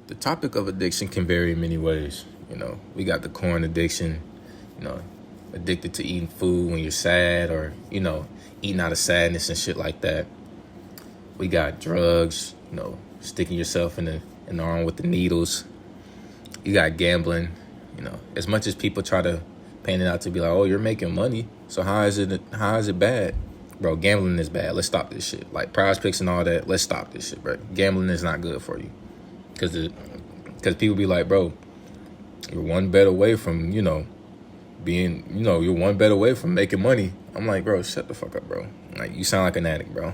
The topic of addiction can vary in many ways. We got the corn addiction, you know, addicted to eating food when you're sad or, eating out of sadness and shit like that. We got drugs, sticking yourself in the arm with the needles. You got gambling, as much as people try to paint it out to be like, oh, you're making money. So how is it bad? Bro, gambling is bad. Let's stop this shit. Like prize picks and all that, let's stop this shit, bro. Gambling is not good for you. Because people be like, bro, you're one bet away from, being, you're one bet away from making money. I'm like, bro, shut the fuck up, bro. Like, you sound like an addict, bro.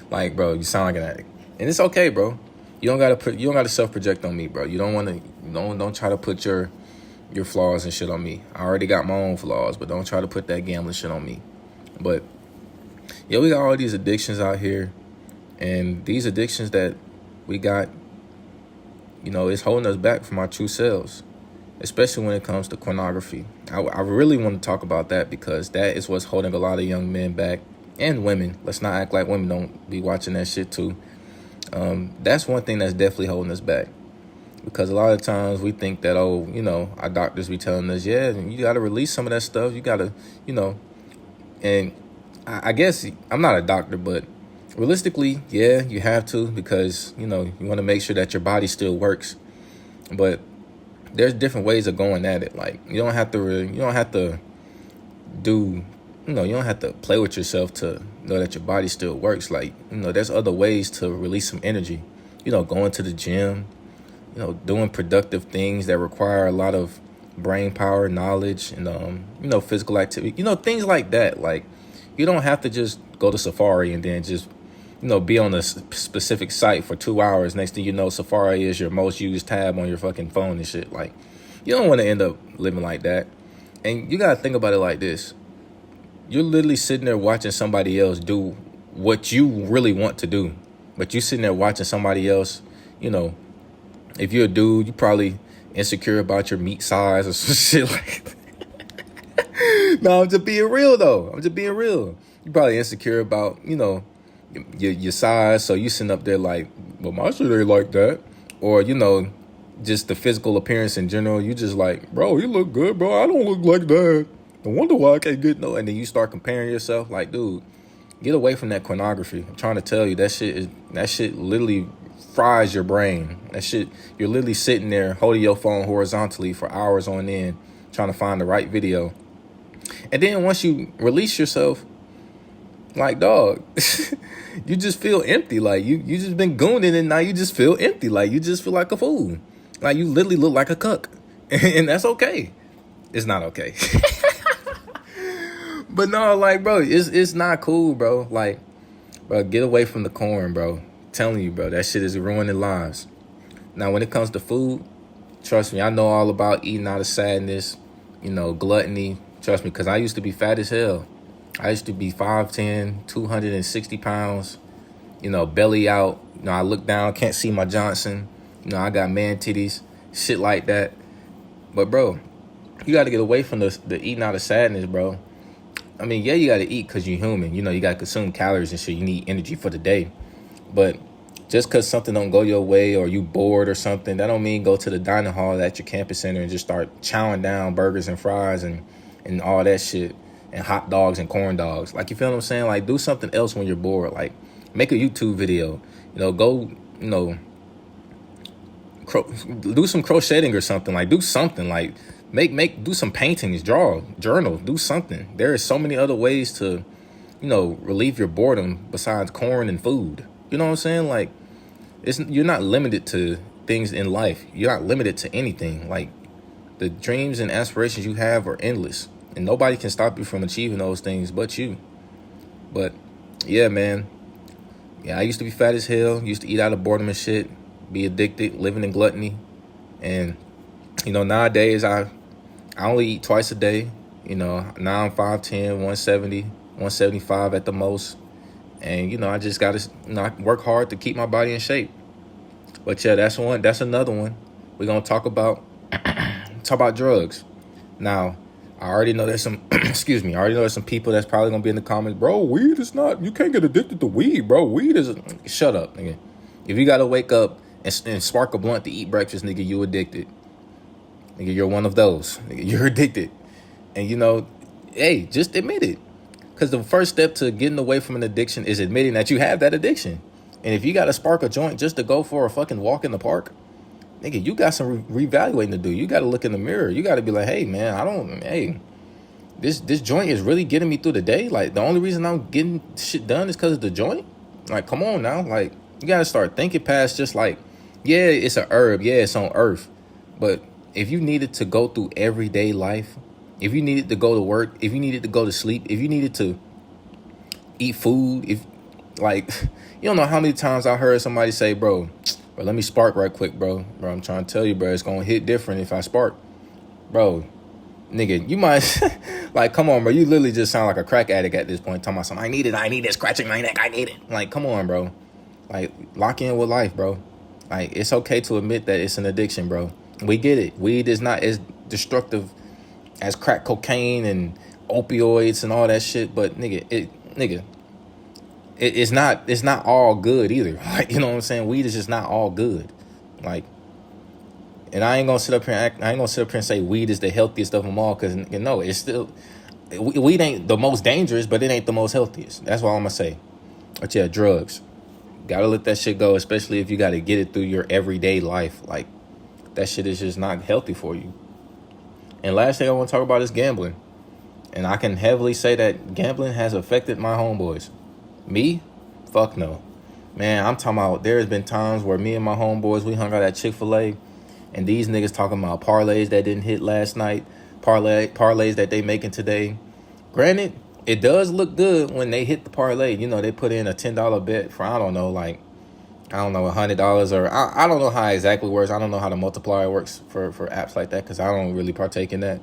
Like, bro, you sound like an addict. And it's okay, bro. You don't gotta self-project on me, bro. You don't try to put your flaws and shit on me. I already got my own flaws, but don't try to put that gambling shit on me. But yeah, we got all these addictions out here, and these addictions that we got, it's holding us back from our true selves, especially when it comes to pornography. I really want to talk about that because that is what's holding a lot of young men back and women. Let's not act like women don't be watching that shit too. That's one thing that's definitely holding us back because a lot of times we think that, our doctors be telling us, yeah, you got to release some of that stuff. You got to, and I guess I'm not a doctor, but realistically, yeah, you have to because, you want to make sure that your body still works. But there's different ways of going at it. Like you don't have to play with yourself to know that your body still works. Like, there's other ways to release some energy, going to the gym, doing productive things that require a lot of brain power, knowledge, and, physical activity, things like that. Like you don't have to just go to Safari and then just, be on a specific site for 2 hours. Next thing you know, Safari is your most used tab on your fucking phone and shit. Like, you don't want to end up living like that. And you got to think about it like this. You're literally sitting there watching somebody else do what you really want to do. But you sitting there watching somebody else, if you're a dude, you probably insecure about your meat size or some shit like that. No, I'm just being real, though. You're probably insecure about, your size, so you sitting up there like, well, my shit ain't like that, or just the physical appearance in general. You just like, bro, you look good, bro. I don't look like that. No wonder why I can't get no. And then you start comparing yourself. Like, dude, get away from that pornography. I'm trying to tell you that shit literally fries your brain. That shit, you're literally sitting there holding your phone horizontally for hours on end, trying to find the right video. And then once you release yourself, like, dog, you just feel empty. Like you just been gooning and now you just feel empty. Like you just feel like a fool. Like you literally look like a cuck. And that's okay. It's not okay. But no, like, bro, it's not cool, bro. Like, bro, get away from the corn, bro. I'm telling you, bro, that shit is ruining lives. Now, when it comes to food, trust me, I know all about eating out of sadness, gluttony. Trust me, because I used to be fat as hell. I used to be 5'10", 260 pounds, belly out. I look down, can't see my Johnson. I got man titties, shit like that. But, bro, you got to get away from the eating out of sadness, bro. I mean, yeah, you got to eat because you're human. You got to consume calories and shit. You need energy for the day. But just because something don't go your way or you bored or something, that don't mean go to the dining hall at your campus center and just start chowing down burgers and fries and all that shit. And hot dogs and corn dogs. Like, you feel what I'm saying? Like, do something else when you're bored. Like, make a YouTube video. Go, do some crocheting or something. Like, do something. Like, do some paintings, draw, journal, do something. There are so many other ways to, relieve your boredom besides corn and food. You know what I'm saying? Like, you're not limited to things in life. You're not limited to anything. Like, the dreams and aspirations you have are endless. And nobody can stop you from achieving those things but you. But, yeah, man. Yeah, I used to be fat as hell. Used to eat out of boredom and shit. Be addicted, living in gluttony. And, nowadays I only eat twice a day. Now I'm 5'10", 170, 175 at the most. And, I just got to I work hard to keep my body in shape. But, yeah, that's another one. We're going to talk about drugs. Now, I already know there's some, I already know there's some people that's probably going to be in the comments, bro, weed is not, you can't get addicted to weed, bro. Weed is, shut up, nigga. If you got to wake up and spark a blunt to eat breakfast, nigga, you addicted. Nigga, you're one of those. Nigga, you're addicted. And you know, hey, just admit it. Because the first step to getting away from an addiction is admitting that you have that addiction. And if you got to spark a joint just to go for a fucking walk in the park, nigga, you got some reevaluating to do. You got to look in the mirror. You got to be like, hey, man, this joint is really getting me through the day. Like, the only reason I'm getting shit done is because of the joint. Like, come on now. Like, you got to start thinking past just like, yeah, it's a herb. Yeah, it's on earth. But if you needed to go through everyday life, if you needed to go to work, if you needed to go to sleep, if you needed to eat food, if like, you don't know how many times I heard somebody say, bro, let me spark right quick, bro. Bro, I'm trying to tell you, bro, it's going to hit different if I spark. Bro, nigga, you might, like, come on, bro. You literally just sound like a crack addict at this point. Talking about something, I need it, scratching my neck, I need it. Like, come on, bro. Like, lock in with life, bro. Like, it's okay to admit that it's an addiction, bro. We get it. Weed is not as destructive as crack cocaine and opioids and all that shit, but it's not all good either. Like, you know what I'm saying? Weed is just not all good. Like, and I ain't gonna sit up here and say weed is the healthiest of them all, because no, it's still, weed ain't the most dangerous, but it ain't the most healthiest. That's what I'm gonna say. But yeah, drugs, gotta let that shit go, especially if you gotta get it through your everyday life. Like, that shit is just not healthy for you. And last thing I want to talk about is gambling. And I can heavily say that gambling has affected my homeboys. Me? Fuck no. Man, I'm talking about, there's been times where me and my homeboys, we hung out at Chick-fil-A, and these niggas talking about parlays that didn't hit last night, parlays that they making today. Granted, it does look good when they hit the parlay. You know, they put in a $10 bet for, I don't know, $100, or I don't know how it exactly works. I don't know how the multiplier works for apps like that, because I don't really partake in that.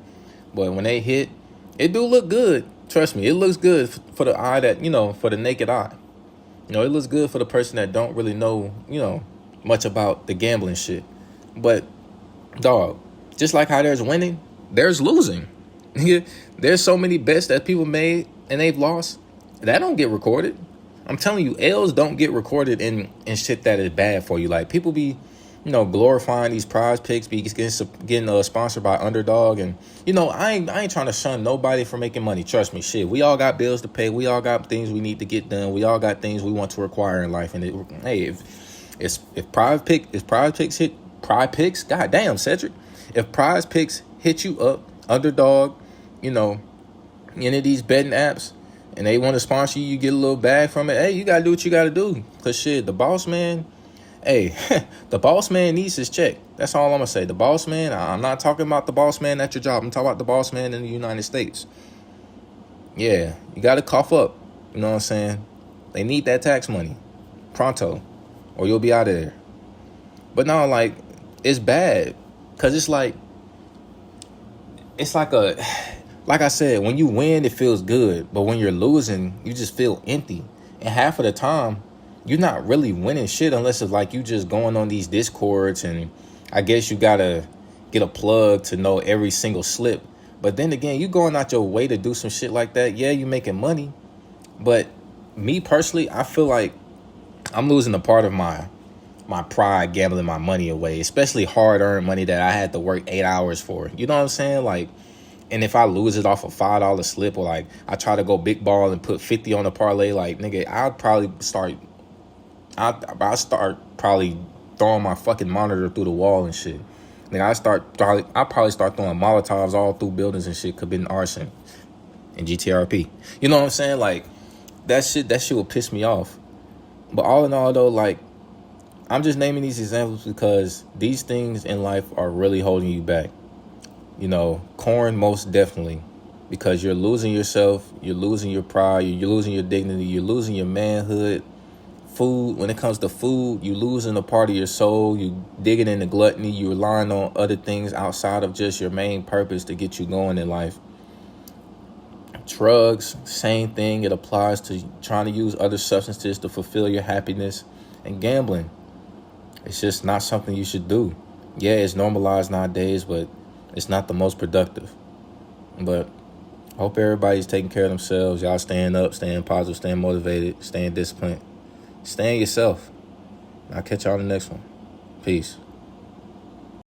But when they hit, it do look good. Trust me, it looks good for the eye that, for the naked eye. It looks good for the person that don't really know, much about the gambling shit. But, dog, just like how there's winning, there's losing. There's so many bets that people made and they've lost. That don't get recorded. I'm telling you, L's don't get recorded in shit that is bad for you. Like, people be, glorifying these prize picks, be getting sponsored by Underdog. And, I ain't trying to shun nobody for making money. Trust me, shit. We all got bills to pay. We all got things we need to get done. We all got things we want to acquire in life. And, if prize picks, goddamn, Cedric. If prize picks hit you up, Underdog, any of these betting apps, and they want to sponsor you, you get a little bag from it. Hey, you got to do what you got to do. Because shit, the boss man, the boss man needs his check. That's all I'm going to say. The boss man, I'm not talking about the boss man at your job. I'm talking about the boss man in the United States. Yeah, you got to cough up. You know what I'm saying? They need that tax money. Pronto. Or you'll be out of there. But no, it's bad. Because it's like I said, when you win, it feels good. But when you're losing, you just feel empty. And half of the time, you're not really winning shit unless it's like you just going on these Discords. And I guess you got to get a plug to know every single slip. But then again, you going out your way to do some shit like that. Yeah, you making money. But me personally, I feel like I'm losing a part of my pride gambling my money away. Especially hard-earned money that I had to work 8 hours for. You know what I'm saying? Like, and if I lose it off a $5 slip, or like I try to go big ball and put 50 on the parlay, like, nigga, I'd start probably throwing my fucking monitor through the wall and shit. Nigga, I probably start throwing Molotovs all through buildings and shit, commit arson and GTRP. You know what I'm saying? Like, that shit will piss me off. But all in all, though, like, I'm just naming these examples because these things in life are really holding you back. Corn, most definitely, because you're losing yourself, you're losing your pride, you're losing your dignity, you're losing your manhood. Food, when it comes to food, you losing a part of your soul, you digging into gluttony, you relying on other things outside of just your main purpose to get you going in life. Drugs, same thing, it applies to trying to use other substances to fulfill your happiness. And gambling, it's just not something you should do. Yeah, it's normalized nowadays, but it's not the most productive. But I hope everybody's taking care of themselves. Y'all staying up, staying positive, staying motivated, staying disciplined. Staying yourself. I'll catch y'all in the next one. Peace.